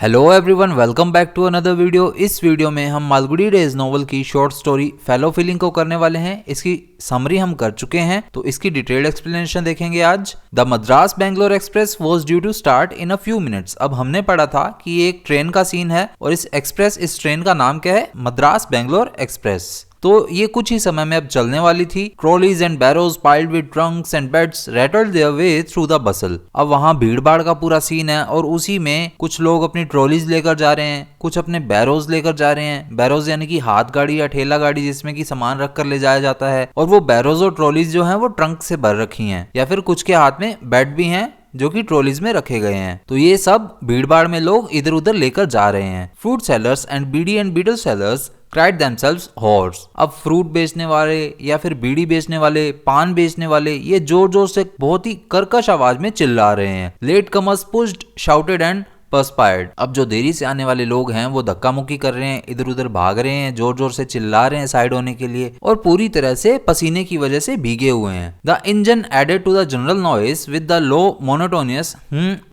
Hello everyone, welcome back to another video. इस video में हम मालगुडी डेज नोवेल की शॉर्ट स्टोरी फेलो फीलिंग को करने वाले हैं। इसकी समरी हम कर चुके हैं, तो इसकी डिटेल्ड एक्सप्लेनेशन देखेंगे आज। The Madras Bangalore Express was due to start in a few minutes. अब हमने पढ़ा था कि ये एक ट्रेन का सीन है और इस ट्रेन का नाम क्या है? मद्रास बेंगलोर एक्सप्रेस। तो ये कुछ ही समय में अब चलने वाली थी। Trolleys and barrows piled with trunks and beds rattled their way through the bustle. अब वहां भीड़ भाड़ का पूरा सीन है और उसी में कुछ लोग अपनी ट्रॉलीज लेकर जा रहे हैं, कुछ अपने बैरोज लेकर जा रहे हैं। बैरोज यानी कि हाथ गाड़ी या ठेला गाड़ी जिसमें कि सामान रख कर ले जाया जाता है। और वो बैरोज और ट्रॉलीज जो है वो ट्रंक से भर रखी हैं, या फिर कुछ के हाथ में बेड भी हैं जो कि ट्रॉलीज में रखे गए हैं। तो ये सब भीड़ भाड़ में लोग इधर उधर लेकर जा रहे हैं। Fruit sellers and beedi and betel sellers cried themselves hoarse। अब फ्रूट बेचने वाले या फिर बीड़ी बेचने वाले, पान बेचने वाले, ये जोर जोर से बहुत ही कर्कश आवाज में चिल्ला रहे हैं। Latecomers pushed, shouted and perspired. अब जो देरी से आने वाले लोग हैं वो धक्का मुक्की कर रहे हैं, इधर उधर भाग रहे हैं, जोर जोर से चिल्ला रहे हैं साइड होने के लिए, और पूरी तरह से पसीने की वजह से भीगे हुए हैं। The engine added to the general noise with the low monotonous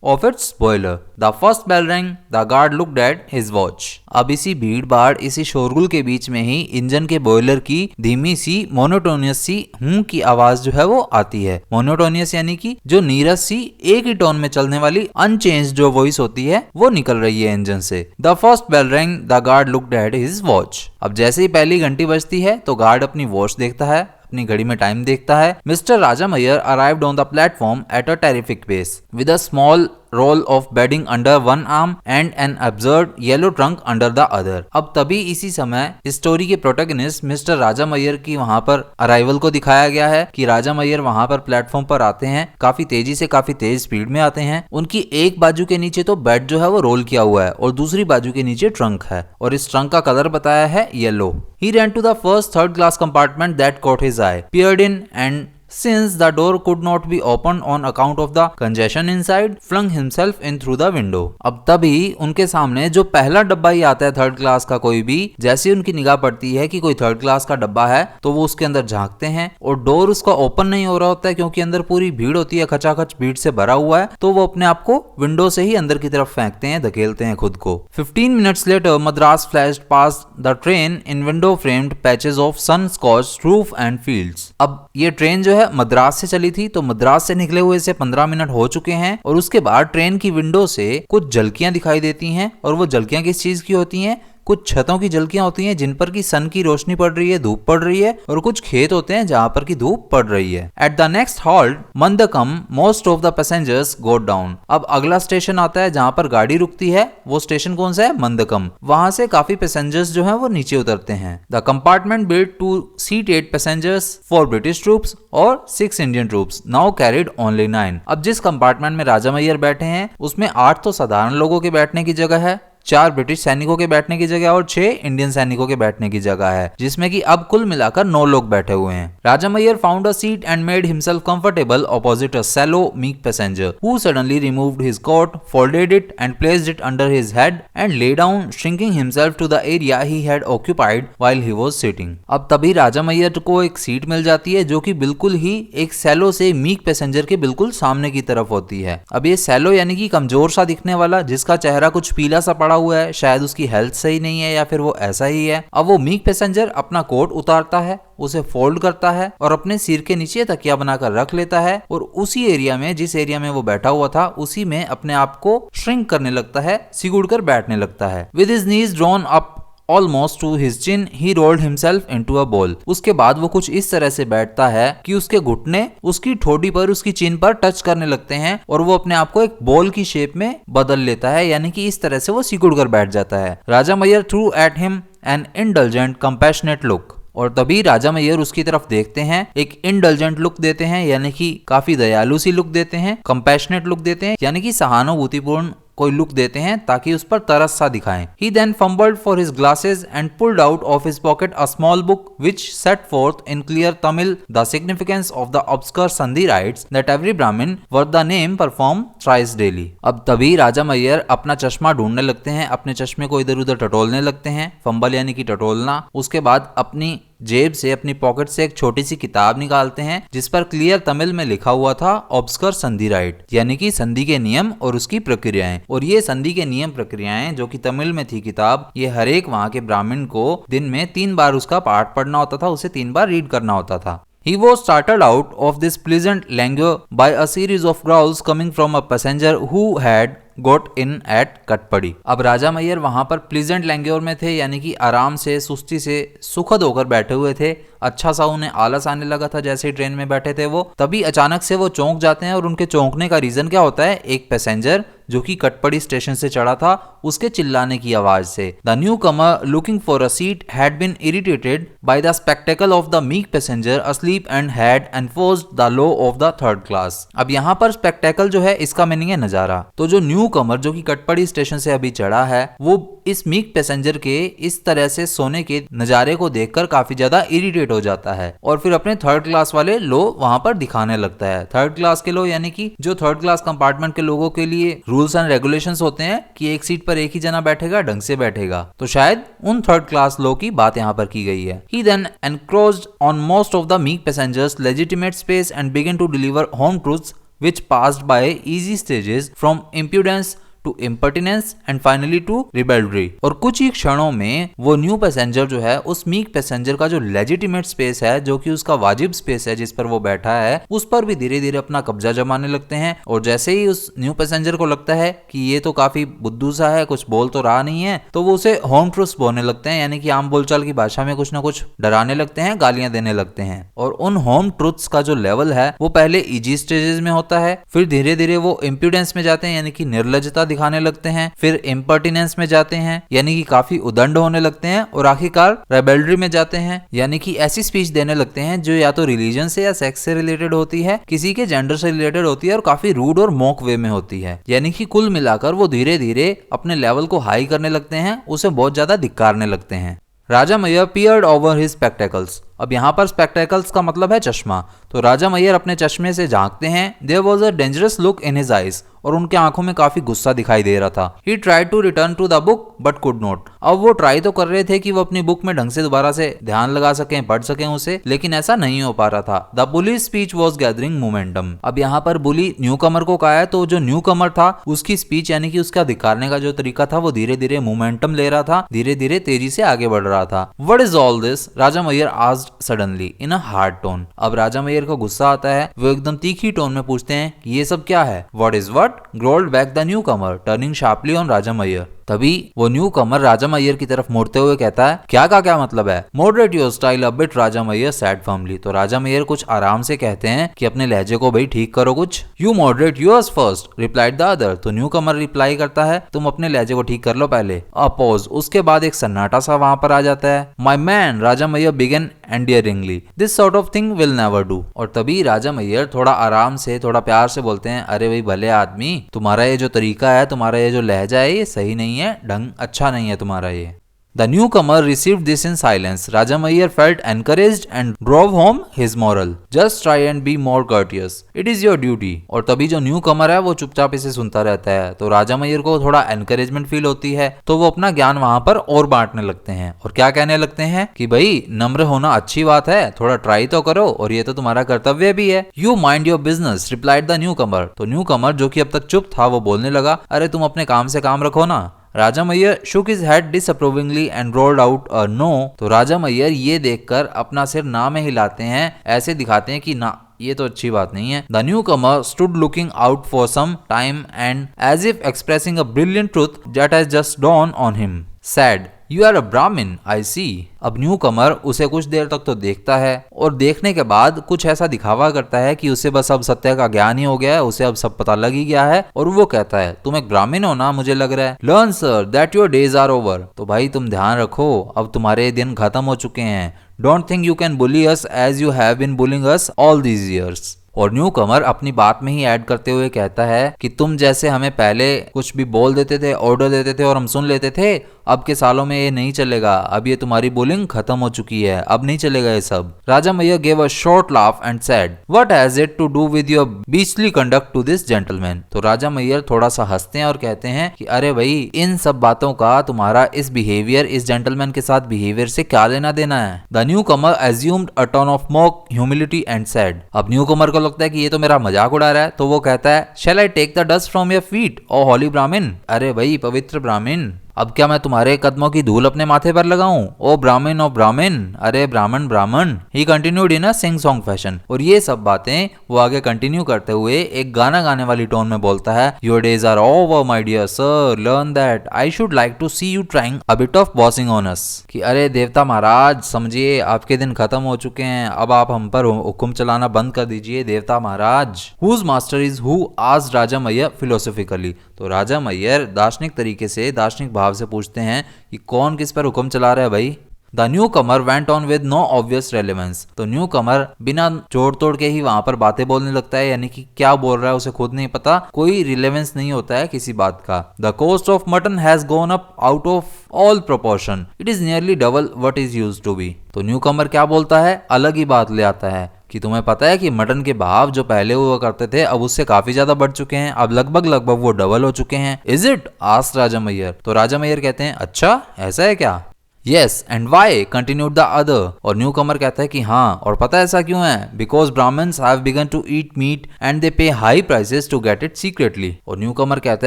of its boiler. The first bell rang, the guard looked at his watch. अब इसी भीड़ भाड़, इसी शोरगुल के बीच में ही इंजन के बॉयलर की धीमी सी मोनोटोनियस सी की आवाज जो है वो आती है। मोनोटोनियस यानी कि जो नीरस सी एक ही टोन में चलने वाली अनचेंज जो वॉइस होती है वो निकल रही है इंजन से। The first bell rang, the guard looked at his watch. अब जैसे ही पहली घंटी बजती है तो गार्ड अपनी वॉच देखता है, अपनी घड़ी में टाइम देखता है। Mister Raja Mayyar arrived on the platform at a terrific pace with a small roll of bedding under one arm and an absurd yellow trunk under the other. अब तभी इसी समय स्टोरी के प्रोटैगनिस्ट मिस्टर राजा मैयर की वहां पर अराइवल को दिखाया गया है कि राजा मैयर वहां पर प्लेटफॉर्म पर आते हैं, काफी तेजी से, काफी तेज स्पीड में आते हैं। उनकी एक बाजू के नीचे तो बेड जो है वो रोल किया हुआ है और दूसरी बाजू के नीचे ट्रंक है, और इस ट्रंक का कलर बताया है yellow. He ran to the first third class compartment that caught his eye, peered in, and since the door could not be opened on account of the congestion inside, flung himself in through the window। अब तभी उनके सामने जो पहला डब्बा ही आता है third class का कोई भी, जैसे उनकी निगाह पड़ती है कि कोई थर्ड क्लास का डब्बा है तो वो उसके अंदर झांकते हैं, और डोर उसका ओपन नहीं हो रहा होता है क्योंकि अंदर पूरी भीड़ होती है, खचाखच भीड़ से भरा हुआ है, तो वो अपने आप को विंडो से ही अंदर की तरफ फेंकते हैं, धकेलते हैं खुद को। 15 minutes later, Madras flashed past the train in window-framed patches of sun-scorched roof and fields। अब ये ट्रेन जो है मद्रास से चली थी, तो मद्रास से निकले हुए से 15 मिनट हो चुके हैं, और उसके बाद ट्रेन की विंडो से कुछ झलकियां दिखाई देती हैं। और वो झलकियां किस चीज की होती हैं? कुछ छतों की झलकियां होती हैं जिन पर की सन की रोशनी पड़ रही है, धूप पड़ रही है, और कुछ खेत होते हैं जहां पर की धूप पड़ रही है। At the next halt Mandakam most of the passengers got down. अब अगला स्टेशन आता है जहां पर गाड़ी रुकती है, वो स्टेशन कौन सा है? मंदकम। वहां से काफी पैसेंजर्स जो है वो नीचे उतरते हैं। The compartment built to seat 8 passengers for British troops और 6 Indian troops now carried only 9। अब जिस कंपार्टमेंट में राजा मैयर बैठे हैं उसमें 8 तो साधारण लोगों के बैठने की जगह है, 4 ब्रिटिश सैनिकों के बैठने की जगह और 6 इंडियन सैनिकों के बैठने की जगह है, जिसमें कि अब कुल मिलाकर 9 लोग बैठे हुए हैं। Raja Mayyar found a seat and made himself comfortable opposite a sallow meek passenger who suddenly removed his coat, folded it and placed it under his head and lay down, shrinking himself to the area he had occupied while he was sitting. अब तभी राजा मैयर को एक seat मिल जाती है जो कि बिल्कुल ही एक सैलो से मीक पैसेंजर के बिल्कुल सामने की तरफ होती है। अब ये सैलो यानी कि कमजोर सा दिखने वाला, जिसका चेहरा कुछ पीला सा पड़ा हुआ है, शायद उसकी हेल्थ सही नहीं है या फिर वो ऐसा ही है। अब वो मीक पैसेंजर अपना कोट उतारता है, उसे फोल्ड करता है और अपने सिर के नीचे तकिया बनाकर रख लेता है, और उसी एरिया में, जिस एरिया में वो बैठा हुआ था, उसी में अपने आप को श्रिंक करने लगता है, सिकुड़ कर बैठने लगता है। With his knees drawn up Almost to his chin, he rolled himself into a ball। उसके बाद वो कुछ इस तरह से बैठता है कि उसके घुटने उसकी ठोड़ी पर, उसकी चिन पर टच करने लगते हैं, और वो अपने आप को एक बॉल की शेप में बदल लेता है, यानी कि इस तरह से वो सिकुड़ कर बैठ जाता है। Raja Mayyar threw at him an indulgent compassionate look. और तभी राजा मैयर उसकी तरफ देखते हैं, एक इंडल्जेंट लुक देते हैं, यानी कि काफी दयालु सी लुक देते हैं, कंपैशनेट लुक देते हैं, यानी कि सहानुभूतिपूर्ण कोई लुक देते हैं ताकि उस पर तरस सा दिखाएं। He then fumbled for his glasses and pulled out of his pocket a small book which set forth in clear Tamil the significance of the obscure Sandhi rites that every Brahmin worth the name perform thrice daily। अब तभी राजा मैयर अपना चश्मा ढूंढने लगते हैं, अपने चश्मे को इधर उधर टटोलने लगते हैं, फंबल यानी कि टटोलना। उसके बाद अपनी जेब से अपनी पॉकेट से एक छोटी सी किताब निकालते हैं जिस पर क्लियर तमिल में लिखा हुआ था ऑब्स्कर संधि राइट, यानी कि संधि के नियम और उसकी प्रक्रियाएं। और ये संधि के नियम प्रक्रियाएं जो कि तमिल में थी किताब, ये हर एक वहां के ब्राह्मण को दिन में 3 बार उसका पाठ पढ़ना होता था, उसे 3 बार रीड करना होता था। He was startled out of this pleasant languor by a series of growls coming from a passenger who had got in at कटपड़ी। अब राजा मैयर वहां पर प्लीजेंट लैंग्योर में थे, यानी कि आराम से सुस्ती से सुखद होकर बैठे हुए थे। अच्छा सा उन्हें आलस आने लगा था जैसे ही ट्रेन में बैठे थे वो। तभी अचानक से वो चौंक जाते हैं और उनके चौंकने का रीजन क्या होता है, एक पैसेंजर जो कि कटपड़ी स्टेशन से चढ़ा था उसके चिल्लाने की आवाज से। The newcomer looking for a seat had been irritated by the spectacle of the meek passenger asleep and had enforced the law of the third class. अब यहाँ पर स्पेक्टेकल जो है इसका मीनिंग है नजारा। तो जो न्यू कमर जो कि कटपड़ी स्टेशन से अभी चढ़ा है वो इस मीक पैसेंजर के इस तरह से सोने के नजारे को देखकर काफी ज्यादा इरिटेट हो जाता है और फिर अपने थर्ड क्लास वाले लो वहां पर दिखाने लगता है। थर्ड क्लास के लो यानी कि जो थर्ड क्लास कंपार्टमेंट के लोगों के लिए रूल्स एंड रेगुलेशंस होते हैं कि एक सीट पर एक ही जना बैठेगा, ढंग से बैठेगा, तो शायद उन थर्ड क्लास लो की बात यहाँ पर की गई है। He then encroached on most of the meek passengers' legitimate space and began to deliver home truths which passed by easy stages from impudence to impertinence and finally to ribaldry. और कुछ ही क्षणों में वो न्यू पैसेंजर जो है उस meek passenger का जो लेजिटिमेट स्पेस है, जो कि उसका वाजिब स्पेस है जिस पर वो बैठा है, उस पर भी धीरे धीरे अपना कब्जा जमाने लगते हैं। और जैसे ही उस न्यू पैसेंजर को लगता है कि ये तो काफी बुद्धू सा है, कुछ बोल तो रहा नहीं है, तो वो उसे होम ट्रूथ्स बोलने लगते हैं, यानी कि आम बोलचाल की भाषा में कुछ ना कुछ डराने लगते हैं, गालियां देने लगते हैं। और उन होम ट्रूथ्स का जो लेवल है वो पहले इजी स्टेजेस में होता है, फिर धीरे धीरे वो इम्प्यूडेंस में जाते हैं यानी कि निर्लजता दिखाने लगते हैं, फिर इम्पर्टिनेंस में जाते हैं यानी कि काफी उदंड होने लगते हैं, और आखिरकार रेबेल्ड्री में जाते हैं यानी कि ऐसी स्पीच देने लगते हैं जो या तो रिलीजन से या सेक्स से रिलेटेड होती है, किसी के जेंडर से रिलेटेड होती है और काफी रूड और मॉक वे में होती है। यानी कि कुल मिलाकर वो धीरे धीरे अपने लेवल को हाई करने लगते हैं, उसे बहुत ज्यादा धिक्कारने लगते हैं। Raja Maihar peered over his spectacles। अब यहाँ पर स्पेक्टेकल्स का मतलब है चश्मा। तो राजा मैयर अपने चश्मे से झांकते हैं। There was a dangerous look in his eyes। और उनके आंखों में काफी गुस्सा दिखाई दे रहा था। He tried to return to the book but could not। अब वो ट्राई तो कर रहे थे कि वो अपनी बुक में ढंग से दोबारा से ध्यान लगा सकें, पढ़ सकें उसे, लेकिन ऐसा नहीं हो पा रहा था। The bully's speech was gathering momentum। अब यहाँ पर बुली न्यू कमर को कहा है, तो जो न्यू कमर था उसकी स्पीच यानी कि उसका धिक्कारने का जो तरीका था वो धीरे धीरे मोमेंटम ले रहा था, धीरे धीरे तेजी से आगे बढ़ रहा था। What is all this? Raja Maihar asked suddenly in a hard tone। अब राजा मैयर को गुस्सा आता है, वो एकदम तीखी टोन में पूछते हैं कि ये सब क्या है। What is what? growled back the newcomer, turning sharply on राजा मैयर। तभी वो न्यू कमर राजा मैयर की तरफ मुड़ते हुए कहता है, क्या मतलब है? Moderate your style a bit, Raja Mayyar said firmly. तो राजा मैयर कुछ आराम से कहते हैं कि अपने लहजे को भाई ठीक करो कुछ। You moderate yours first, replied the other. तो न्यू कमर रिप्लाई करता है, तुम अपने लहजे को ठीक कर लो पहले। अपोज, उसके बाद एक सन्नाटा सा वहां पर आ जाता है। My man, Raja Mayyar began endearingly, this sort of thing will never do. और तभी राजा मैयर थोड़ा आराम से, थोड़ा प्यार से बोलते हैं, अरे भाई भले आदमी, तुम्हारा ये जो तरीका है, तुम्हारा ये जो लहजा है, ये सही नहीं है, ढंग अच्छा नहीं है तुम्हारा ये। The newcomer received this in silence. Raja Mayer felt encouraged and drove home his moral. Just try and be more courteous. It is your duty. और तभी जो न्यू कमर है वो चुपचाप इसे सुनता रहता है। तो राजा मैयर को थोड़ा एनकरेजमेंट फील होती है, तो वो अपना ज्ञान वहां पर और बांटने लगते हैं। और क्या कहने लगते हैं कि भाई नम्र होना अच्छी बात है, थोड़ा ट्राई तो करो, और ये तो तुम्हारा कर्तव्य भी है। You mind your business, replied the newcomer। तो न्यू कमर जो कि अब तक चुप था वो बोलने लगा, अरे तुम अपने काम से काम रखो ना। राजा Maihar shook his head disapprovingly and rolled out a no। तो राजा मैयर ये देखकर अपना सिर ना में हिलाते हैं, ऐसे दिखाते हैं कि ना, ये तो अच्छी बात नहीं है। The newcomer stood looking out for some time and as if expressing a brilliant truth that has just dawned on him, said, You are a Brahmin, I see। अब न्यू कमर उसे कुछ देर तक तो देखता है और देखने के बाद कुछ ऐसा दिखावा करता है कि उसे बस अब सत्य का ज्ञान ही हो गया है, उसे अब सब पता लग ही गया है, और वो कहता है, तुम एक ब्राह्मण हो ना, मुझे लग रहा है। Learn sir that your days are over। तो भाई तुम ध्यान रखो, अब तुम्हारे दिन खत्म हो चुके हैं। Don't think you can bully us as you have been bullying us all these years। और न्यू कमर अपनी बात में ही ऐड करते हुए कहता है कि तुम जैसे हमें पहले कुछ भी बोल देते थे, ऑर्डर देते थे और हम सुन लेते थे, अब के सालों में ये नहीं चलेगा, अब ये तुम्हारी बुलिंग खत्म हो चुकी है, अब नहीं चलेगा ये सब। राजा Maihar gave a short laugh and said, "What has it to do with your beastly conduct to this gentleman?" तो राजा मैयर थोड़ा सा हंसते हैं और कहते हैं कि अरे भाई, इन सब बातों का तुम्हारा इस बिहेवियर, इस जेंटलमैन के साथ बिहेवियर से क्या लेना देना है। The newcomer assumed a tone of mock humility and said, अब न्यूकमर को लगता है कि ये तो मेरा मजाक उड़ा रहा है, तो वो कहता है, Shall I take the dust from your feet, O holy Brahmin? अरे भाई पवित्र ब्राह्मण, अब क्या मैं तुम्हारे कदमों की धूल अपने माथे पर लगाऊं? ओ ब्राह्मण, ओ ब्राह्मण, अरे ब्राह्मण ब्राह्मण। ही continued in a sing song fashion. और ये सब बातें वो आगे कंटिन्यू करते हुए एक गाना गाने वाली टोन में बोलता है, your days are over my dear sir, learn that I should like to see you trying a bit of bossing on us. कि अरे देवता महाराज, समझिए आपके दिन खत्म हो चुके हैं, अब आप हम पर हुक्म चलाना बंद कर दीजिए देवता महाराज। Whose master is who? Asked Raja Mayyar philosophically. तो राजा मैयर दार्शनिक तरीके से, दार्शनिक भाव से पूछते हैं कि कौन किस पर हुक्म चला रहा है भाई। The newcomer went on with no obvious relevance. तो न्यू कमर बिना जोड़ तोड़ के ही वहां पर बातें बोलने लगता है, यानी कि क्या बोल रहा है उसे खुद नहीं पता, कोई रिलेवेंस नहीं होता है किसी बात का। The cost of mutton has gone up out of all proportion, it is nearly double what is used to be. तो न्यू कमर क्या बोलता है, अलग ही बात ले आता है कि तुम्हें पता है कि मटन के भाव जो पहले हुआ करते थे अब उससे काफी ज्यादा बढ़ चुके हैं, अब लगभग वो डबल हो चुके हैं। Is it? Asked Raja Mayyar. तो राजा मैयर कहते हैं, अच्छा ऐसा है क्या? Yes, and why? Continued the other. और न्यू कमर कहता है कि हाँ, और पता है ऐसा क्यों है? Because Brahmins have begun to eat meat and they pay high prices to get it secretly. और न्यू कमर कहता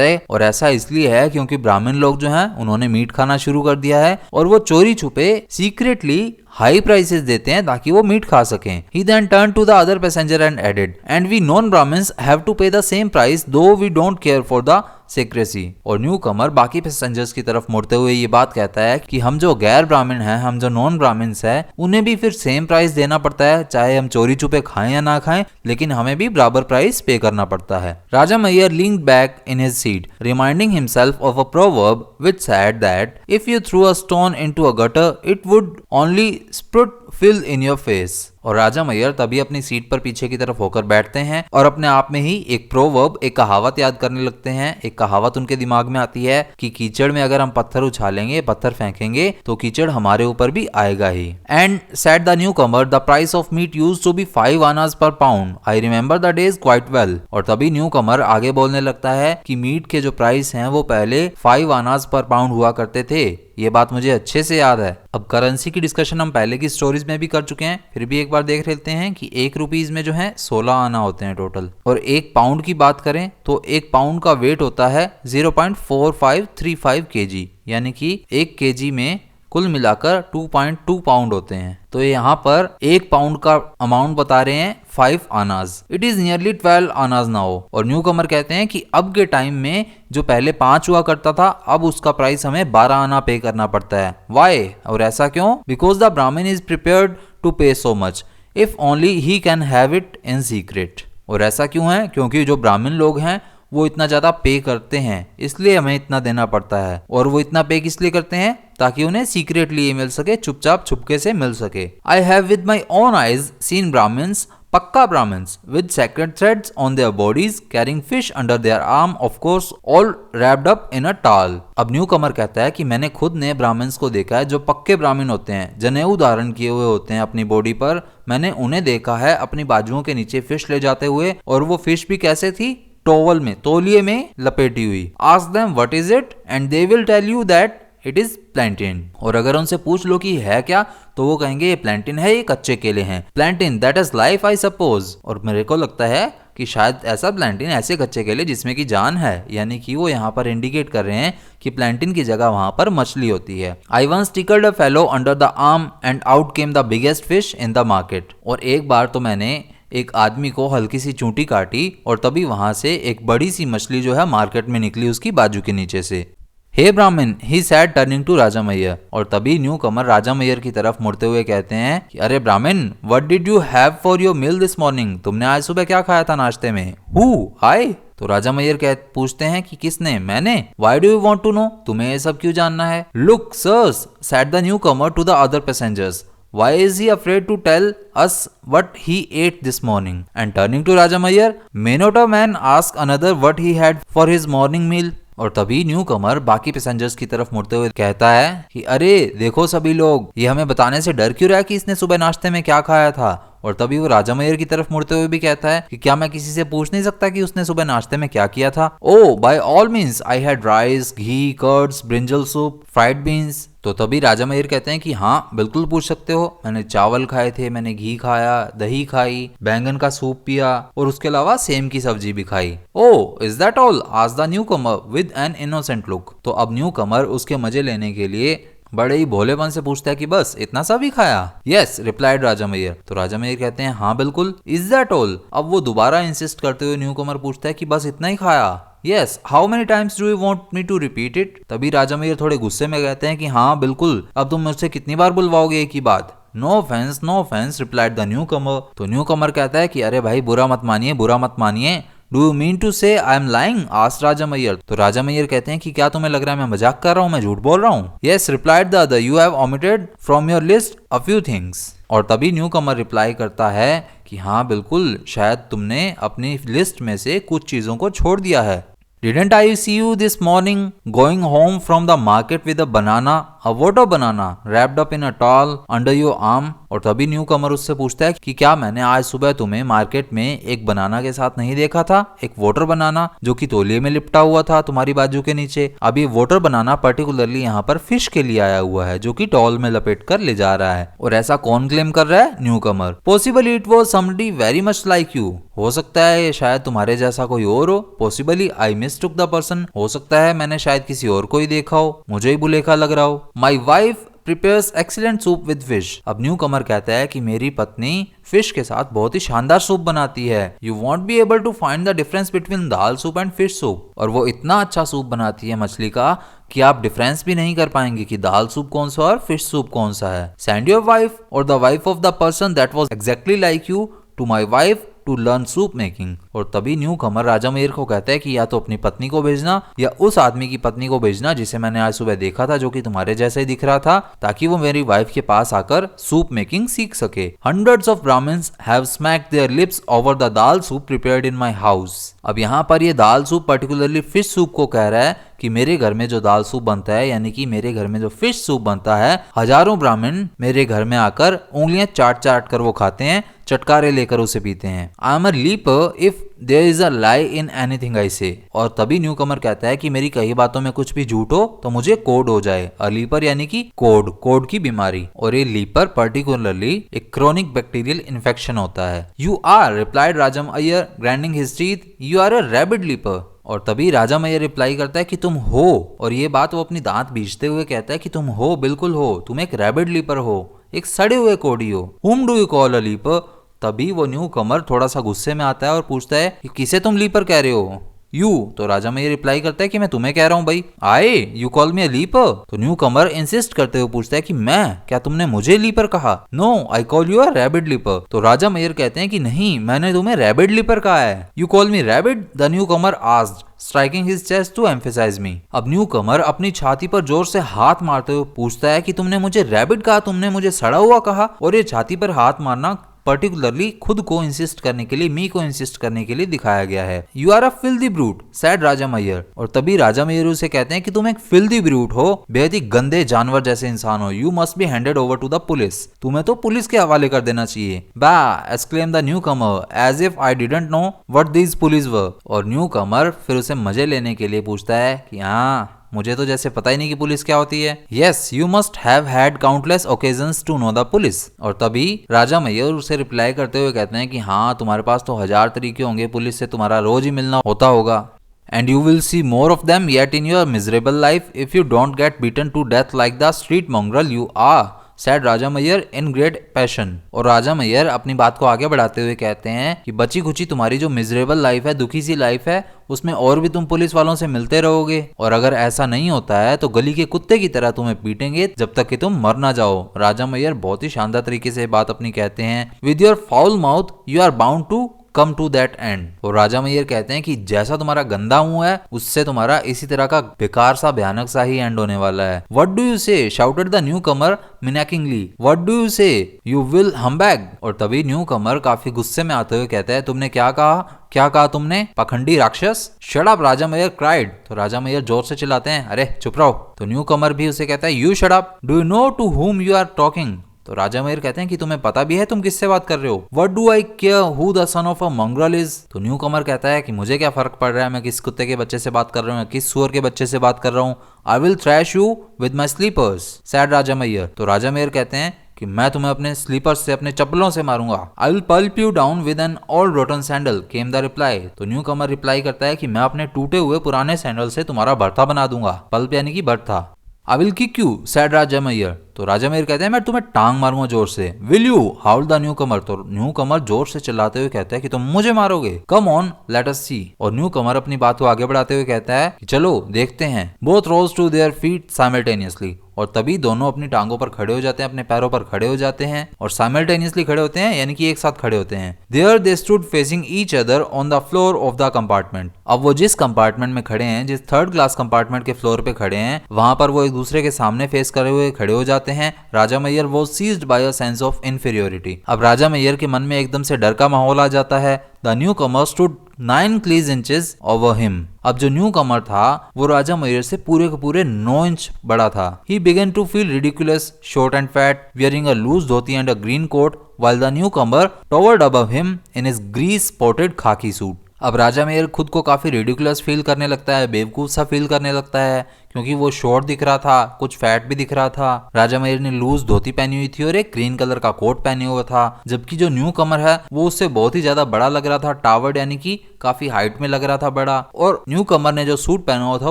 है, और ऐसा इसलिए है क्योंकि ब्राह्मण लोग जो हैं उन्होंने मीट खाना शुरू कर दिया है और वो चोरी छुपे सीक्रेटली हाई प्राइसेस देते हैं ताकि वो मीट खा सकें। He then turned to the other passenger and added, and we non-Brahmins have to pay the same price though we don't care for the secrecy. और न्यू कमर बाकी पैसेंजर्स की तरफ मुड़ते हुए ये बात कहता है कि हम जो गैर ब्राह्मण हैं, हम जो नॉन ब्राह्मण्स हैं, उन्हें भी फिर सेम प्राइस देना पड़ता है, चाहे हम चोरी छुपे खाएं या ना खाएं, लेकिन हमें भी बराबर प्राइस पे करना पड़ता है। Raja Maihar leaned back in his seat, reminding himself of a proverb which said that if you threw a stone into a gutter, it would only sprut fill in your face. और राजा मैयर तभी अपनी सीट पर पीछे की तरफ होकर बैठते हैं और अपने आप में ही एक प्रोवर्ब, एक कहावत याद करने लगते हैं। एक कहावत उनके दिमाग में आती है कि कीचड़ में अगर हम पत्थर उछालेंगे, पत्थर फेंकेंगे तो कीचड़ हमारे ऊपर भी आएगा ही। And said the newcomer, the price of meat used to be 5 annas per pound, I remember the days quite well. और तभी न्यू कमर आगे बोलने लगता है कि मीट के जो प्राइस हैं वो पहले 5 आनाज पर पाउंड हुआ करते थे, ये बात मुझे अच्छे से याद है। अब करेंसी की डिस्कशन हम पहले की स्टोरीज में भी कर चुके हैं, फिर भी एक बार देख लेते हैं कि 1 रुपीज में जो है 16 आना होते हैं टोटल। और 1 पाउंड की बात करें तो 1 पाउंड का वेट होता है 0.4535 kg, यानी कि 1 kg में कुल मिलाकर 2.2 पाउंड होते हैं। तो यहाँ पर 1 पाउंड का अमाउंट बता रहे हैं 5 आनाज। इट इज नियरली 12 आनाज नाउ। और न्यू कमर कहते हैं कि अब के टाइम में जो पहले 5 हुआ करता था, अब उसका प्राइस हमें 12 आना पे करना पड़ता है। वाई? और ऐसा क्यों? बिकॉज द ब्राह्मण इज प्रिपेयर्ड टू पे so much if only he can have it in secret. और ऐसा क्यों है? क्योंकि जो ब्राह्मण लोग हैं वो इतना ज्यादा पे करते हैं, इसलिए हमें इतना देना पड़ता है। और वो इतना पे किस लिए करते हैं? ताकि उन्हें सीक्रेटली ये मिल सके, चुपचाप छुपके से मिल सके। I have with my own eyes seen Brahmins, pukka Brahmins, with sacred threads on their bodies, carrying fish under their arm, of course all wrapped up in a towel. अब न्यू कमर कहता है कि मैंने खुद ने ब्राह्मण्स को देखा है जो पक्के ब्राह्मण होते हैं, जनेऊ धारण किए हुए होते हैं अपनी बॉडी पर। मैंने उन्हें देखा है अपनी बाजुओं के नीचे फिश ले जाते हुए, और वो फिश भी कैसे थी? टॉवल में, तौलिए में लपेटी हुई। Ask them what is it and they will tell you that it is plantain. और अगर उनसे पूछ लो कि है क्या, तो वो कहेंगे ये प्लैंटेन है, ये कच्चे केले हैं। Plantain that is life I suppose. और मेरे को लगता है कि शायद ऐसा प्लैंटेन, ऐसे कच्चे केले जिसमें की जान है, यानी कि वो यहाँ पर इंडिकेट कर रहे हैं कि प्लैंटेन की जगह वहां पर मछली होती है। I once tickled a fellow under the arm and out came the biggest fish in the market. और एक बार तो मैंने एक आदमी को हल्की सी चूंटी काटी और तभी वहां से एक बड़ी सी मछली जो है मार्केट में निकली उसकी बाजू के नीचे से। हे ब्राह्मण, ही सैड टर्निंग टू राजा मैयर। और तभी न्यू कमर राजा मैयर की तरफ मुड़ते हुए कहते हैं कि अरे Brahmin, what did you have for your meal this morning? तुमने आज सुबह क्या खाया था नाश्ते में? हु? आई? तो राजा मैयर पूछते हैं कि किसने? मैंने। Why do you want to know? तुम्हें ये सब क्यों जानना है? Look sirs, said the newcomer to the other passengers, why is he afraid to tell us what he ate this morning? And turning to Raja Mayer, may not a man ask another what he had for his morning meal? और तभी new कमर बाकी passengers की तरफ मुड़ते हुए कहता है कि अरे देखो सभी लोग, ये हमें बताने से डर क्यों रहा है कि इसने सुबह नाश्ते में क्या खाया था। और तभी वो राजा मैयर की तरफ मुड़ते हुए भी कहता है कि क्या मैं किसी से पूछ नहीं सकता कि उसने सुबह नाश्ते में क्या किया था। Oh by all means I had rice, ghee, curds, brinjal soup, fried beans. तो तभी राजा मैयर कहते हैं कि हाँ बिल्कुल पूछ सकते हो, मैंने चावल खाए थे, मैंने घी खाया, दही खाई, बैंगन का सूप पिया और उसके अलावा सेम की सब्जी भी खाई। Oh is that all, asked the newcomer with an innocent look. तो अब न्यू कमर उसके मजे लेने के लिए बड़े ही भोलेपन से पूछता है कि बस इतना सा भी खाया। Yes replied Raja Mayyar. तो राजा मैयर कहते हैं हाँ बिल्कुल। Is that all. अब वो दोबारा इंसिस्ट करते हुए न्यू कमर पूछता है कि बस इतना ही खाया। Yes how many times do you want me to repeat it. तभी राजा मैयर थोड़े गुस्से में कहते हैं कि हाँ बिल्कुल, अब तुम मुझसे कितनी बार बुलवाओगे एक ही बात। No offence replied the newcomer. तो न्यू कमर कहता है कि अरे भाई बुरा मत मानिए, बुरा मत मानिए। डू यू मीन टू से I am lying, asked Raja Mayyar. तो राजा मैयर कहते हैं कि क्या तुम्हें लग रहा है मैं मजाक कर रहा हूँ, मैं झूठ बोल रहा हूँ। Yes replied the other, you have omitted from your list a few things. और तभी न्यू कमर रिप्लाई करता है कि हाँ बिल्कुल, शायद तुमने अपनी लिस्ट में से कुछ चीजों को छोड़ दिया है। Didn't I see you this morning going home from the market with a banana, a water banana wrapped up in a towel under your arm? और तभी न्यू कमर उससे पूछता है कि क्या मैंने आज सुबह तुम्हें मार्केट में एक बनाना के साथ नहीं देखा था, एक वाटर बनाना जो कि तौलिए में लिपटा हुआ था तुम्हारी बाजू के नीचे। अब ये वाटर बनाना पर्टिकुलरली यहाँ पर फिश के लिए आया हुआ है जो कि टॉल में लपेट कर ले जा रहा है। और ऐसा कौन क्लेम कर रहा है? New Qamar. Possibly it was somebody very much like you. हो सकता है ये शायद तुम्हारे जैसा कोई और हो। Possibly I mistook the person. हो सकता है मैंने शायद किसी और को ही देखा हो, मुझे ही बुलेखा लग रहा हो। My wife prepares excellent soup with fish. अब न्यू कमर कहता है कि मेरी पत्नी फिश के साथ बहुत ही शानदार सूप बनाती है। You won't be able to find the difference between dal soup and fish soup. और वो इतना अच्छा सूप बनाती है मछली का कि आप डिफरेंस भी नहीं कर पाएंगे कि दाल सूप कौन सा और फिश सूप कौन सा है। सेंड योर वाइफ और the wife of the person that was exactly like you to my wife to learn soup making. और तभी न्यू कमर राजा मैयर को कहता है कि या तो अपनी पत्नी को भेजना या उस आदमी की पत्नी को भेजना जिसे मैंने आज सुबह देखा था जो कि तुम्हारे जैसे ही दिख रहा था, ताकि वो मेरी वाइफ के पास आकर सूप मेकिंग सीख सके। Hundreds of Brahmins have smacked their lips over the dal soup prepared in my house. अब यहाँ पर ये dal soup particularly fish soup को कह रहा है कि मेरे घर में जो दाल सूप बनता है, यानी कि मेरे घर में जो फिश सूप बनता है, हजारों ब्राह्मण मेरे घर में आकर उंगलियां चाट चाट कर वो खाते हैं, चटकारे लेकर उसे पीते हैं। I am a leper if there is a lie in anything I say. और तभी न्यू कमर कहता है कि मेरी कई बातों में कुछ भी झूठ हो तो मुझे कोड हो जाए। अ लीपर यानी कि कोड की बीमारी। और ये लीपर पर्टिकुलरली एक क्रोनिक बैक्टीरियल इन्फेक्शन होता है। You are replied Raja Mayyar grinding his teeth, you are a rabid leper. और तभी राजा मैयर रिप्लाई करता है कि तुम हो। और ये बात वो अपनी दांत बीचते हुए कहता है कि तुम हो, बिल्कुल हो, तुम एक रैबिड लीपर हो, एक सड़े हुए कोडी हो। हुम do you call a leaper. तभी वो न्यू कमर थोड़ा सा गुस्से में आता है और पूछता है कि किसे तुम लीपर कह रहे हो? यू। तो राजा मैयर रिप्लाई करता है कि मैं तुम्हें कह रहा हूँ भाई। आए you call me a leaper. तो न्यू कमर इंसिस्ट करते हुए पूछता है कि मैं, क्या तुमने मुझे लीपर कहा? No I call you a rabid leper. तो राजा मैयर कहते हैं कि नहीं, मैंने तुम्हें रैबिड लीपर कहा है। You call me rabid? The newcomer asked striking his chest to emphasise me. अब न्यू कमर अपनी छाती पर जोर से हाथ मारते हुए पूछता है कि तुमने मुझे रैबिड कहा, तुमने मुझे सड़ा हुआ कहा। और ये छाती पर हाथ मारना पर्टिकुलरली खुद को इंसिस्ट करने के लिए, मी को इंसिस्ट करने के लिए दिखाया गया है। You are a filthy brute said Raja Mayyar. और तभी राजा मैयर उसे कहते हैं कि तुम एक फिल्दी ब्रूट हो, बेहद ही गंदे जानवर जैसे इंसान हो। You must be handed over to the police. तुम्हें तो पुलिस के हवाले कर देना चाहिए। Bah exclaimed the newcomer as if I didn't know what these police were. और न्यू कमर फिर उसे मजे लेने के लिए पूछता है कि हाँ, मुझे तो जैसे पता ही नहीं कि पुलिस क्या होती है। Yes you must have had countless occasions to know the police. और तभी राजा मैयर उसे रिप्लाई करते हुए कहते हैं कि हाँ, तुम्हारे पास तो 1000 तरीके होंगे, पुलिस से तुम्हारा रोज ही मिलना होता होगा। And you will see more of them yet in your miserable life if you don't get beaten to death like the street mongrel you are, said Raja Maihar in great passion। और राजा मैयर अपनी बात को आगे बढ़ाते हुए कहते हैं कि बची खुची तुम्हारी जो मिजरेबल लाइफ है, दुखी सी लाइफ है, उसमें और भी तुम पुलिस वालों से मिलते रहोगे। और अगर ऐसा नहीं होता है तो गली के कुत्ते की तरह तुम्हें पीटेंगे जब तक कि तुम मर ना जाओ। राजा मैयर बहुत ही शानदार तरीके से बात अपनी कहते हैं। With your foul mouth you are bound to come to that end। और राजा मैयर कहते हैं कि जैसा तुम्हारा गंदा मुंह है उससे तुम्हारा इसी तरह का बेकार सा भयानक सा ही एंड होने वाला है। What do you say? shouted the newcomer menacingly। What do you say? You will humbug। और तभी न्यू कमर काफी गुस्से में आते हुए कहता है तुमने क्या कहा तुमने, पाखंडी राक्षस। शट अप राजा मैयर क्राइड। तो राजा मैयर जोर से चिल्लाते हैं अरे चुप रहो। तो न्यू कमर भी उसे कहता है you shut up, do you know to whom you are talking. तो राजा मैयर कहते हैं कि तुम्हें पता भी है तुम किससे बात कर रहे हो। What do I care who the son of a mongrel is. तो न्यू कमर कहता है कि मुझे क्या फर्क पड़ रहा है मैं किस कुत्ते के बच्चे से बात कर रहा हूँ, किस सुअर के बच्चे से बात कर रहा हूँ। I will thrash you with my slippers said Raja Mayyar. तो राजा मैयर कहते हैं कि मैं तुम्हें अपने स्लीपर्स से, अपने चप्पलों से मारूंगा। I will pulp you down with an old rotten sandal came the reply. तो न्यू कमर रिप्लाई करता है कि मैं अपने टूटे हुए पुराने सैंडल से तुम्हारा भरथा बना दूंगा। पल्प यानी कि bharta. I will kick you said Raja Mayyar. तो राजा मैयर कहते हैं मैं तुम्हें टांग मारूंगा जोर से। Will you howl the newcomer. तो न्यू कमर जोर से चिल्लाते हुए कहता है कि तुम मुझे मारोगे। कम ऑन लेट अस सी। और न्यू कमर अपनी बात को आगे बढ़ाते हुए कहता है कि चलो देखते हैं। Both rose to their feet simultaneously. और तभी दोनों अपनी टांगों पर खड़े हो जाते हैं, अपने पैरों पर खड़े हो जाते हैं और साइमल्टेनियसली खड़े होते हैं यानी कि एक साथ खड़े होते हैं। There they stood facing each other on the floor of the compartment. अब वो जिस कंपार्टमेंट में खड़े हैं, जिस थर्ड क्लास कंपार्टमेंट के फ्लोर पे खड़े हैं, वहां पर वो एक दूसरे के सामने फेस करे हुए खड़े हो जाते हैं। Raja Mayar was seized by a sense of inferiority. अब राजा मैयर के मन में एकदम से डर का माहौल आ जाता है। The newcomer stood 9 clear inches over him. अब जो न्यू कमर था वो राजा मैयर से पूरे के पूरे 9 इंच बड़ा था। He began to feel ridiculous, short and fat, wearing a loose dhoti and a green coat, while the newcomer towered above him in his grease-spotted khaki suit। अब राजा मैयर खुद को काफी रिडिकुलस फील करने लगता है, बेवकूफ सा फील करने लगता है, क्योंकि वो शॉर्ट दिख रहा था, कुछ फैट भी दिख रहा था। राजा मैयर ने लूज धोती पहनी हुई थी और एक ग्रीन कलर का कोट पहने हुआ था, जबकि जो न्यू कमर है वो उससे बहुत ही ज्यादा बड़ा लग रहा था। टावर्ड यानी कि काफी हाइट में लग रहा था बड़ा। और न्यू कमर ने जो सूट पहना हुआ था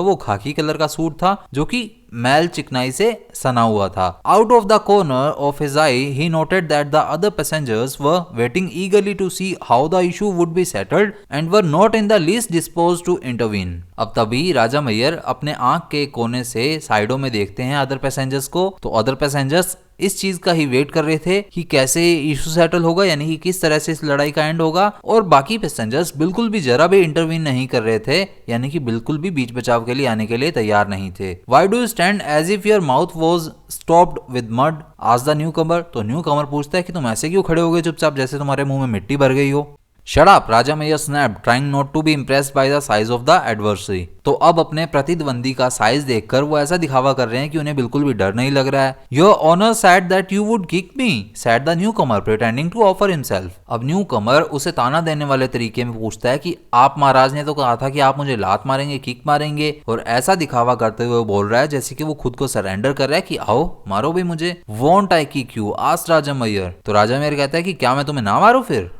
वो खाकी कलर का सूट था जो कि मैल चिकनाई से सना हुआ था। Out of the corner of his eye he noted that the other passengers were waiting eagerly to see how the issue would be settled and were not in the least disposed to intervene. अब तभी राजा मैयर अपने आंख के कोने से साइडों में देखते हैं अदर पैसेंजर्स को। तो अदर पैसेंजर्स इस चीज का ही वेट कर रहे थे कि कैसे इशू सेटल होगा, यानी कि किस तरह से इस लड़ाई का एंड होगा। और बाकी पैसेंजर्स बिल्कुल भी जरा भी इंटरवीन नहीं कर रहे थे, यानी कि बिल्कुल भी बीच बचाव के लिए आने के लिए तैयार नहीं थे। Why do you stand as if your mouth was stopped with mud? asked the newcomer। तो न्यू कमर पूछता है कि तुम ऐसे क्यों खड़े हो गए चुपचाप, जैसे तुम्हारे मुंह में मिट्टी भर गई हो। Shut up, Raja Maihar snapped, trying not to be impressed by the size of the adversary। तो अब अपने प्रतिद्वंदी का साइज देखकर वो ऐसा दिखावा कर रहे हैं कि उन्हें बिल्कुल भी डर नहीं लग रहा है। Your honor said that you would kick me, said the newcomer, pretending to offer himself। अब न्यू कमर उसे ताना देने वाले तरीके में पूछता है कि आप महाराज ने तो कहा था कि आप मुझे लात मारेंगे, किक मारेंगे, और ऐसा दिखावा करते हुए बोल रहा है जैसे कि वो खुद को सरेंडर कर रहा है कि आओ मारो भी मुझे। Won't I kick you? asked राजा मैयर। तो राजा मैयर कहता है कि क्या मैं तुम्हें ना मारूं फिर?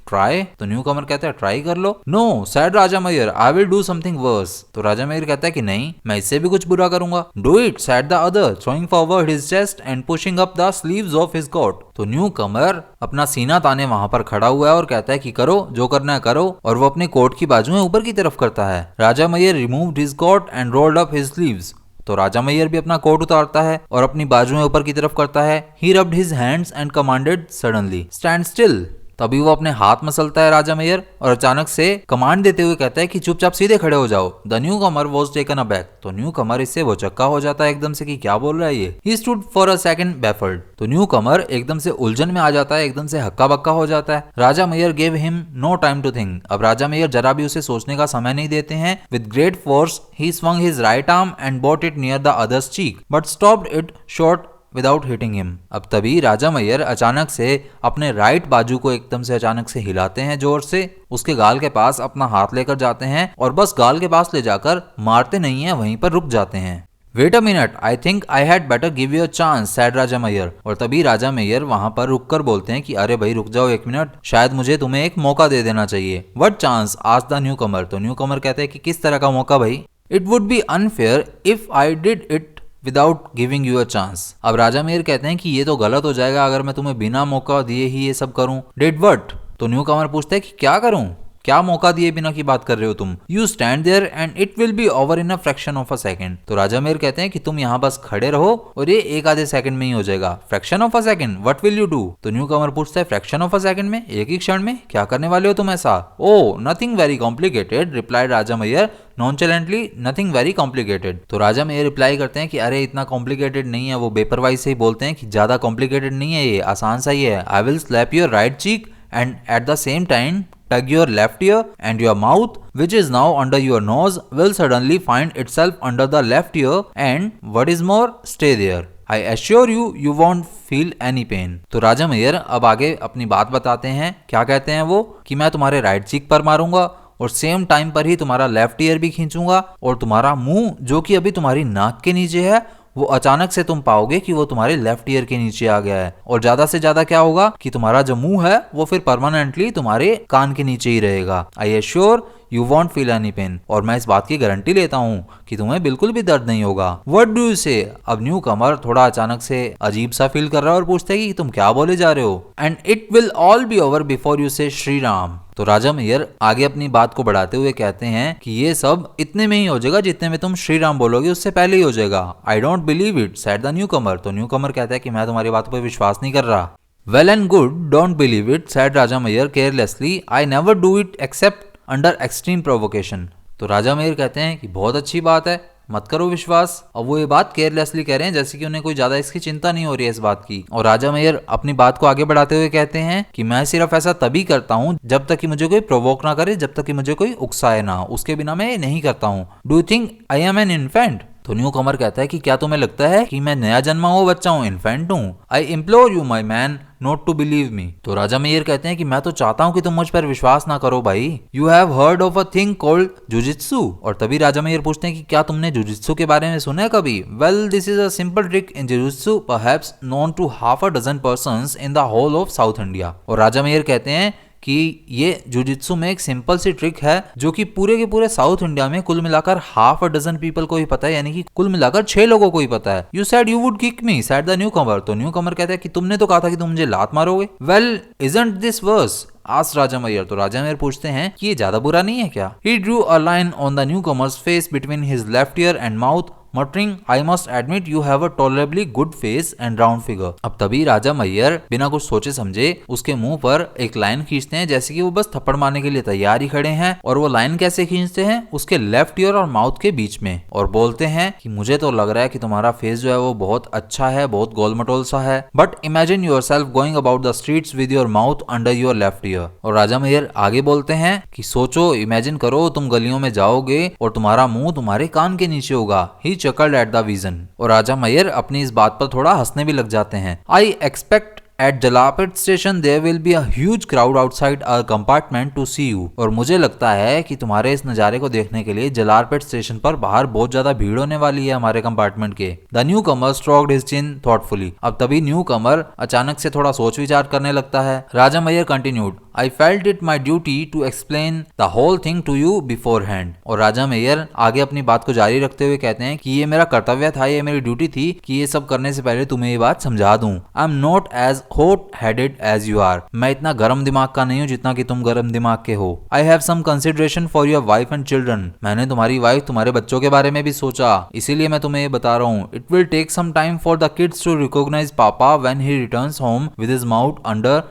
ट्राई। तो न्यू कमर कहता है ट्राई कर लो। No said Raja Mayyar, I will do something worse. तो राजा मैयर कहता है कि नहीं, मैं इससे भी कुछ बुरा करूंगा। Do it said the other, throwing forward his chest and pushing up the sleeves of his coat. तो न्यू कमर अपना सीना ताने वहां पर खड़ा हुआ है और कहता है कि करो जो करना है करो, और वो अपने कोट की बाजुएं ऊपर की तरफ करता है। Raja Mayyar removed his coat and rolled up his sleeves. तो राजा मैयर भी अपना कोट उतारता है और अपनी बाजुएं ऊपर की तरफ करता है। He rubbed his hands and commanded suddenly stand still. तभी वो अपने हाथ मसलता है राजा मैयर और अचानक से कमांड देते हुए कहता है कि चुपचाप सीधे खड़े हो जाओ। The new Qamar was taken aback. तो न्यू कमर इससे वो चक्का हो जाता है एकदम से कि क्या बोल रहा है ये। He stood for a second baffled. तो न्यू कमर एकदम से उलझन में आ जाता है, एकदम से हक्का बक्का हो जाता है। Raja Mayyar gave him no time to think. अब राजा मैयर जरा भी उसे सोचने का समय नहीं देते हैं। With great force he swung his right arm and brought it near the other's cheek, but stopped it short without hitting him. अब तभी राजा मैयर अचानक से अपने राइट बाजू को एकदम से अचानक से हिलाते हैं जोर से, उसके गाल के पास अपना हाथ लेकर जाते हैं और बस गाल के पास ले जाकर मारते नहीं है, वहीं पर रुक जाते हैं। Wait a minute, I think I had better give you a chance said Raja Mayyar. और तभी राजा मैयर वहां पर रुककर बोलते हैं कि अरे भाई रुक जाओ एक मिनट, शायद मुझे तुम्हें एक मौका दे देना चाहिए। What chance asked the newcomer. तो न्यू कमर कहते हैं कि किस तरह का मौका भाई। It would be unfair if I did it without giving you a chance. अब राजा मैयर कहते हैं कि ये तो गलत हो जाएगा अगर मैं तुम्हें बिना मौका दिए ही ये सब करूं। Did what. तो न्यू कमर पूछता है कि क्या करूं, क्या मौका दिए बिना की बात कर रहे हो तुम? You stand there and it will be over in a fraction of a second. तो राजा मेयर कहते हैं कि तुम यहाँ बस खड़े रहो और ये एक आधे सेकंड में ही हो जाएगा। Fraction of a second, what will you do? तो न्यू कमर पूछता है फ्रैक्शन ऑफ अ सेकंड में, एक ही क्षण में क्या करने वाले हो तुम ऐसा? Oh nothing very complicated, replied Raja Mayyar nonchalantly, nothing very complicated. तो राजा मेयर रिप्लाई करते हैं कि अरे इतना कॉम्प्लिकेटेड नहीं है। वो बेपरवाही से ही बोलते हैं कि ज्यादा कॉम्प्लिकेटेड नहीं है, ये आसान सा ही है। I will slab your right cheek and at the same time tug your left ear, and your mouth which is now under your nose will suddenly find itself under the left ear, and what is more, stay there. I assure you, you won't feel any pain. तो राजा मैयर अब आगे अपनी बात बताते हैं। क्या कहते हैं वो? कि मैं तुम्हारे राइट चीक पर मारूंगा और सेम टाइम पर ही तुम्हारा लेफ्ट ईयर भी खींचूंगा, और तुम्हारा मुंह जो कि अभी तुम्हारी नाक के नीचे है वो अचानक से तुम पाओगे कि वो तुम्हारे लेफ्ट ईयर के नीचे आ गया है। और ज्यादा से ज्यादा क्या होगा कि तुम्हारा जो मुंह है वो फिर परमानेंटली तुम्हारे कान के नीचे ही रहेगा। I assure you won't feel any pain, और मैं इस बात की गारंटी लेता हूँ कि तुम्हें बिल्कुल भी दर्द नहीं होगा। व्हाट डू यू से? अब न्यू कमर थोड़ा अचानक से अजीब सा फील कर रहा है और पूछता है कि तुम क्या बोले जा रहे हो? And it will all B over before you से श्री राम। तो राजा मैयर आगे अपनी बात को बढ़ाते हुए कहते हैं कि ये सब इतने में ही हो जाएगा जितने में तुम श्री राम बोलोगे उससे पहले ही हो जाएगा। I don't believe it, said the newcomer. तो न्यू कमर कहता है कि मैं तुम्हारी बातों पर विश्वास नहीं कर रहा। Well and good, don't believe it, said Raja Mayyar carelessly. I never do it except under extreme provocation. तो राजा मैयर कहते हैं कि बहुत अच्छी बात है, मत करो विश्वास। अब वो ये बात केयरलेसली कह रहे हैं जैसे कि उन्हें कोई ज्यादा इसकी चिंता नहीं हो रही है इस बात की। और राजा मैयर अपनी बात को आगे बढ़ाते हुए कहते हैं कि मैं सिर्फ ऐसा तभी करता हूँ जब तक कि मुझे कोई प्रोवोक ना करे, जब तक कि मुझे कोई उकसाए ना, उसके बिना मैं ये नहीं करता हूँ। Do you think I am an infant? तो न्यू कमर कहता है कि क्या तुम्हें लगता है कि मैं नया जन्मा हुआ बच्चा हूँ, इन्फेंट हूँ? I implore you my man not to believe me. तो राजा मैयर कहते हैं कि मैं तो चाहता हूँ कि तुम मुझ पर विश्वास ना करो भाई। You have heard of a thing called jujitsu. और तभी राजा मैयर पूछते हैं कि क्या तुमने जुजित्सु के बारे में सुना है कभी? Well this is a simple trick in jujitsu perhaps known to half a dozen persons in the whole of South India. और राजा मैयर कहते हैं कि ये जुजित्सु में एक सिंपल सी ट्रिक है जो कि पूरे के पूरे साउथ इंडिया में कुल मिलाकर हाफ अ डजन पीपल को ही पता है, यानी कि कुल मिलाकर 6 लोगों को ही पता है। You said you would kick me, said the newcomer. तो न्यू कमर कहता है कि तुमने तो कहा था कि तुम मुझे लात मारोगे। Well isn't this worse, asked Raja Mayyar. तो राजा मैयर पूछते हैं कि ये ज्यादा बुरा नहीं है क्या? He drew a line on the newcomer's face between his left ear and mouth muttering, I must admit you have a tolerably good face and round figure. अब तभी राजा मैयर बिना कुछ सोचे समझे उसके मुंह पर एक लाइन खींचते हैं जैसे कि वो बस थप्पड़ मारने के लिए तैयार ही खड़े हैं। और वो लाइन कैसे खींचते हैं? उसके लेफ्ट ईयर और माउथ के बीच में, और बोलते हैं कि मुझे तो लग रहा है कि तुम्हारा फेस जो है वो बहुत अच्छा है, बहुत गोलमटोल सा है, but imagine yourself going about the streets with your mouth under your left year. और राजा मैयर आगे बोलते हैं कि सोचो, इमेजिन करो तुम गलियों में जाओगे और तुम्हारा मुंह तुम्हारे कान के नीचे होगा। ही चकल्ड एट द विजन। और राजा मैयर अपनी इस बात पर थोड़ा हंसने भी लग जाते हैं। I expect At Jalapet station there will be a huge crowd outside our compartment to see you. और मुझे लगता है कि तुम्हारे इस नज़ारे को देखने के लिए जलालपेट स्टेशन पर बाहर बहुत ज्यादा भीड़ होने वाली है हमारे कंपार्टमेंट के। The newcomer stroked his chin thoughtfully. अब तभी न्यू कमर अचानक से थोड़ा सोच विचार करने लगता है। Raja Maihar continued, I felt it my duty to explain the whole thing to you beforehand. और राजा मैयर आगे अपनी बात को जारी रखते हुए कहते हैं कि ये मेरा कर्तव्य था, ये मेरी ड्यूटी थी कि ये सब करने से पहले तुम्हें ये बात समझा दूं। I am not as hot headed as you are. मैं इतना गर्म दिमाग का नहीं हूँ जितना कि तुम गर्म दिमाग के हो। I have some consideration for your wife and children. मैंने तुम्हारी वाइफ, तुम्हारे बच्चों के बारे में भी सोचा, इसीलिए मैं तुम्हें ये बता रहा हूँ। It will take some time for the kids to recognise papa when he returns home with his mouth under ...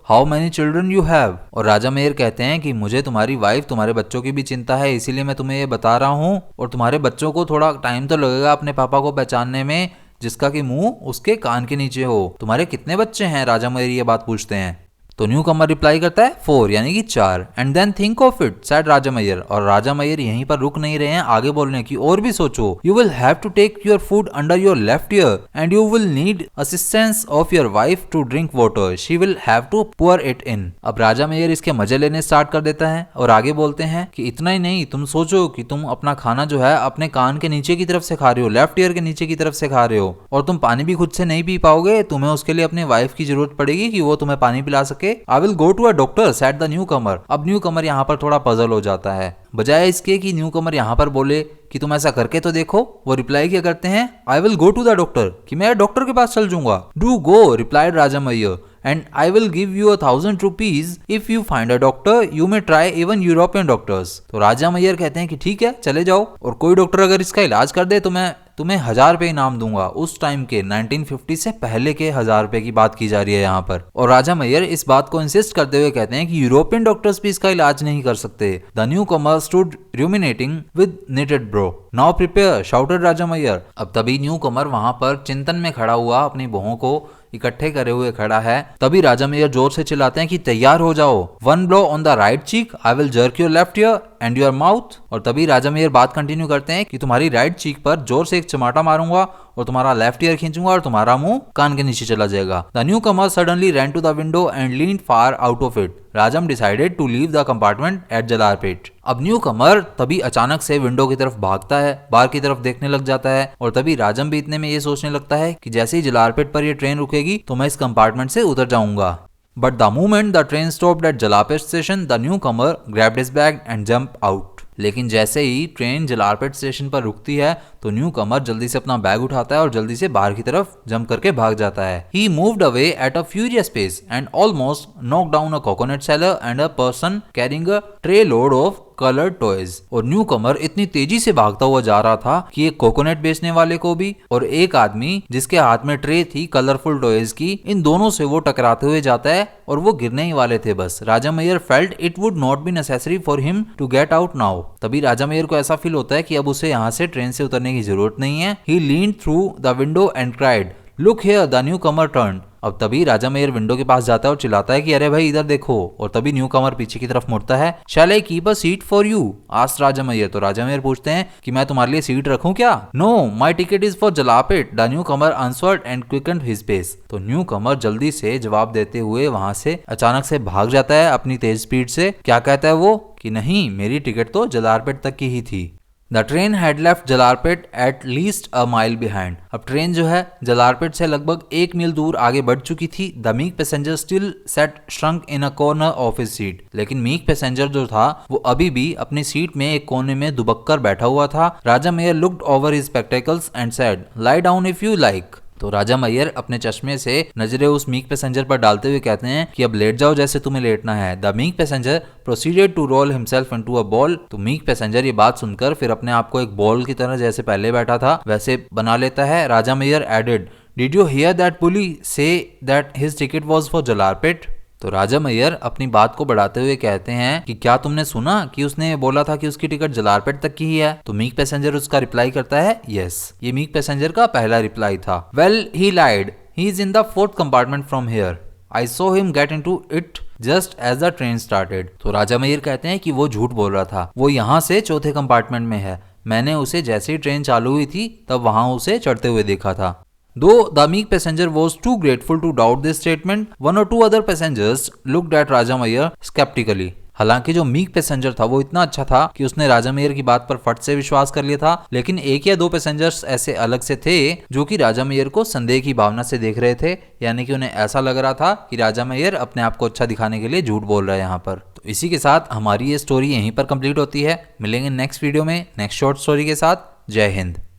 how many children you have. और राजा मैयर कहते हैं कि मुझे तुम्हारी वाइफ, तुम्हारे बच्चों की भी चिंता है, इसीलिए मैं तुम्हें ये बता रहा हूँ। और तुम्हारे बच्चों को थोड़ा टाइम तो लगेगा अपने पापा को पहचानने में जिसका कि मुंह उसके कान के नीचे हो। तुम्हारे कितने बच्चे हैं? राजा मैयर ये बात पूछते हैं। तो न्यू कमर रिप्लाई करता है 4, यानी कि 4। And then think of it, said Raja Mayyar. और राजा मैयर यहीं पर रुक नहीं रहे हैं, आगे बोलने की और भी सोचो। You will have to take your food under your left ear and you will need assistance of your wife to drink water. She will have to pour it in. अब राजा मैयर इसके मजे लेने स्टार्ट कर देता है और आगे बोलते हैं कि इतना ही नहीं, तुम सोचो कि तुम अपना खाना जो है अपने कान के नीचे की तरफ से खा रहे हो, लेफ्ट ईयर के नीचे की तरफ से खा रहे हो, और तुम पानी भी खुद से नहीं पी पाओगे। तुम्हें उसके लिए अपनी वाइफ की जरूरत पड़ेगी कि वो तुम्हें पानी पिला सके। I will go to a doctor, said the newcomer. अब न्यू कमर यहाँ पर थोड़ा पजल हो जाता है। बजाय इसके कि न्यू कमर यहाँ पर बोले कि तुम ऐसा करके तो देखो। वो रिप्लाई क्या करते हैं, I will go to the doctor, कि मैं डॉक्टर के पास चल जाऊंगा। Do go, replied Raja Mayyar, and I will give you 1,000 rupees if you find a doctor. You may try even European doctors. तो राजा मैयर कहते हैं कि ठीक है चले जाओ, और कोई डॉक्टर अगर इसका इलाज कर दे तो मैं तुम्हें 1,000 रुपए इनाम दूंगा। उस टाइम के 1950 से पहले के 1,000 रुपए की बात की जा रही है यहाँ पर। और राजा मैयर इस बात को इंसिस्ट करते हुए कहते हैं कि यूरोपियन डॉक्टर्स भी इसका इलाज नहीं कर सकते। The newcomer stood ruminating with knitted brow. Now prepare, shouted राजा मैयर। अब तभी न्यू कमर वहां पर चिंतन में खड़ा हुआ अपनी भौहों को इकट्ठे करे हुए खड़ा है। तभी राजा मैयर जोर से चिल्लाते हैं कि तैयार हो जाओ। One blow on the right cheek, I will jerk your left ear and your mouth. और तभी राजा मैयर बात कंटिन्यू करते हैं कि तुम्हारी राइट चीक पर जोर से एक चमाटा मारूंगा और तुम्हारा लेफ्ट ईयर खींचूंगा और तुम्हारा मुंह कान के नीचे चला जाएगा। The newcomer suddenly ran to the window and leaned far out of it. Rajam decided to leave the compartment at Jalalpet. अब न्यू कमर तभी अचानक से विंडो की तरफ भागता है, बाहर की तरफ देखने लग जाता है। और तभी राजम भी इतने में ये सोचने लगता है कि जैसे ही जलालपेट पर ये ट्रेन रुकेगी तो मैं इस कंपार्टमेंट से उतर जाऊंगा। But the moment the train stopped at Jalalpet station, the newcomer grabbed his bag and jump out. लेकिन जैसे ही ट्रेन जलालपेट स्टेशन पर रुकती है तो न्यू कमर जल्दी से अपना बैग उठाता है और जल्दी से बाहर की तरफ जंप करके भाग जाता है। He moved away at a furious pace and almost knocked down a coconut seller and a person carrying a tray load of colored toys. और न्यू कमर इतनी तेजी से भागता हुआ जा रहा था कि एक कोकोनट बेचने वाले को भी और एक आदमी जिसके हाथ में ट्रे थी कलरफुल टॉयज की, इन दोनों से वो टकराते हुए जाता है और वो गिरने ही वाले थे बस। Raja Mayyar felt it would not be necessary for him to get out now. तभी राजा मैयर को ऐसा फील होता है कि अब उसे यहाँ से ट्रेन से उतरने की जरूरत नहीं है। He leaned through the window and cried, "Look here!" The newcomer turned. अब तभी राजा मैयर विंडो के पास जाता है और चिल्लाता है कि अरे भाई इधर देखो। और तभी न्यू कमर पीछे की तरफ मुड़ता है। Shall I keep a seat for you? asked राजा मैयर। तो राजा मैयर पूछते हैं कि मैं तुम्हारे लिए सीट रखूं क्या? No, my ticket is for जलालपेट, the newcomer answered and quickened his pace. तो न्यू कमर जल्दी से जवाब देते हुए वहां से अचानक से भाग जाता है अपनी तेज स्पीड से। क्या कहता है वो कि नहीं, मेरी टिकट तो जलालपेट तक की ही थी। The train had left Jalalpet at least a mile behind. अब ट्रेन जो है जलालपेट से लगभग 1 मील दूर आगे बढ़ चुकी थी। The meek passenger still set shrunk in a corner of his seat. लेकिन मीक पैसेंजर जो था वो अभी भी अपनी सीट में एक कोने में दुबक कर बैठा हुआ था। Raja Mayyar looked over his spectacles and said, lie down if you like. तो राजा मैयर अपने चश्मे से नजरें उस मीक पैसेंजर पर डालते हुए कहते हैं कि अब लेट जाओ जैसे तुम्हें लेटना है। The meek passenger proceeded to roll himself into a ball. तो मीक पैसेंजर ये बात सुनकर फिर अपने आप को एक बॉल की तरह जैसे पहले बैठा था वैसे बना लेता है। Raja Mayyar added, did you hear that fellow say that his ticket was for Jalalpet. तो राजा मैयर अपनी बात को बढ़ाते हुए कहते हैं कि क्या तुमने सुना कि उसने बोला था कि उसकी टिकट जलालपेट तक की ही है। तो मीक पैसेंजर उसका रिप्लाई करता है यस। ये मीक पैसेंजर का पहला रिप्लाई था। Well he lied, he is in the 4th compartment from here, I saw him get into it just as the train started. तो राजा मैयर कहते हैं कि वो झूठ बोल रहा था, वो यहाँ से 4थे कंपार्टमेंट में है। मैंने उसे जैसे ही ट्रेन चालू हुई थी तब वहां उसे चढ़ते हुए देखा था। Though the meek passenger was too grateful to doubt this statement, one or two other passengers looked at Raja Maihar skeptically. हालांकि जो मीक पैसेंजर था वो इतना अच्छा था कि उसने राजा मैयर की बात पर फट से विश्वास कर लिया था। लेकिन 1 या 2 पैसेंजर्स ऐसे अलग से थे जो कि राजा मैयर को संदेह की भावना से देख रहे थे, यानी कि उन्हें ऐसा लग रहा था कि राजा मैयर अपने आप को अच्छा दिखाने के लिए झूठ बोल रहा है यहाँ पर। तो इसी के साथ हमारी ये स्टोरी यहीं पर कंप्लीट होती है। मिलेंगे नेक्स्ट वीडियो में नेक्स्ट शॉर्ट स्टोरी के साथ। जय हिंद।